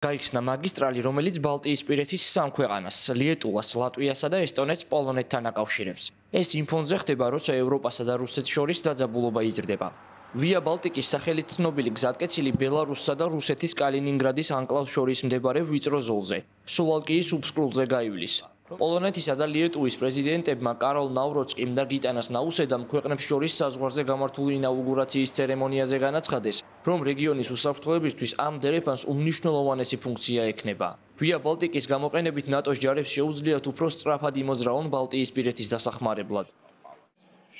გაიხსნა მაგისტრალი, რომელიც ბალტიისპირეთის სამ ქვეყანას, ლიეტუვას, ლატვიასა და ესტონეთს პოლონეთთან აკავშირებს. ეს იმ ფონზე ხდება, როცა ევროპასა და რუსეთს შორის დაძაბულობა იზრდება. ვია ბალტიკის სახელით ცნობილი გზატკეცილი ბელარუსსა და რუსეთის კალინინგრადის ანკლავს შორის მდებარე ვიწრო ზოლზე, სუვალკიის უბსკრულზე გაივლის. პოლონეთისა და ლიეტუვის პრეზიდენტებმა კაროლ ნავროცკიმ და გიტანას ნაუსედამ ქვეყნებს შორის საზღვარზე გამართული ინაუგურაციის ცერემონიაზე განაცხადეს, რომ რეგიონის უსაფრთხოებისთვის ამ დერეფანს უმნიშვნელოვანესი ფუნქცია ექნება. ვია ბალტიკის გამოყენებით ნატოს ჯარებს შეუძლიათ უფრო სწრაფად იმოძრაონ ბალტიისპირეთის დასახმარებლად.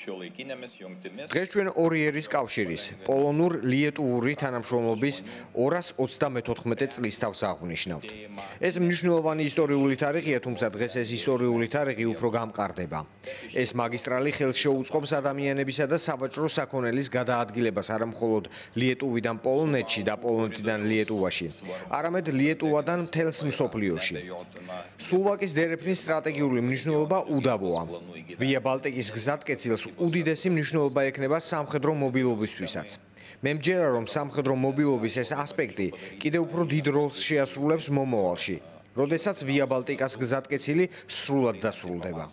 დღეს ჩვენ ორი ერის კავშირის, პოლონურ-ლიეტუვური თანამშრომლობის 234 წლის თავს აღვნიშნავთ. ეს მნიშვნელოვანი ისტორიული თარიღია, თუმცა დღეს ეს ისტორიული თარიღი უფრო გამყარდება. ეს მაგისტრალი ხელს შეუწყობს ადამიანებისა და სავაჭრო საქონელის გადაადგილებას არა მხოლოდ ლიეტუვიდან პოლონეთში და პოლონეთიდან ლიეტუვაში, არამედ ლიეტუვადან მთელს მსოფლიოში. სულვაკის დერეფნის სტრატეგიული მნიშვნელობა უდავოა. ვია ბალტიკის გზატკეცილს უდიდესი მნიშვნელობა ექნება სამხედრო მობილობისთვისაც. მე მჯერა, რომ სამხედრო მობილობის ეს ასპექტი კიდევ უფრო დიდ როლს შეასრულებს მომავალში, როდესაც ვია ბალტიკას გზატკეცილი სრულად დასრულდება.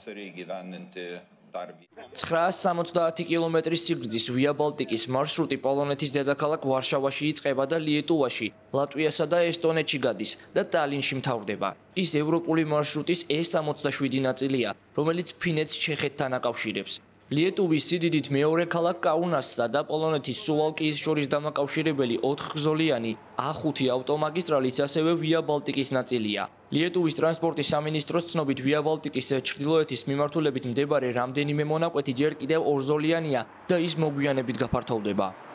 970 კილომეტრის სიგრძის ვია ბალტიკის მარშრუტი პოლონეთის დედაქალაქ ვარშავაში იწყება და ლიეტუვაში, ლატვიასა და ესტონეთში გადის და ტალინში მთავრდება. ის ევროპული მარშრუტის E67 ნაწილია, რომელიც ფინეთს ჩეხეთთან აკავშირებს. ლიეტუვის სიდიდით მეორე ქალაქ კაუნასსა და პოლონეთის სუვალკიის შორის დამაკავშირებელი 4-გზოლიანი A5 ავტომაგისტრალის ასევე ვია ბალტიკის ნაწილია. ლიეტუვის ტრანსპორტის სამინისტროს ცნობით ვია ბალტიკის ჩრდილოეთის მიმართულებით მდებარე რამდენიმე მონაკვეთი ჯერ კიდევ 2-ზოლიანია და ის მოგვიანებით გაფართოვდება.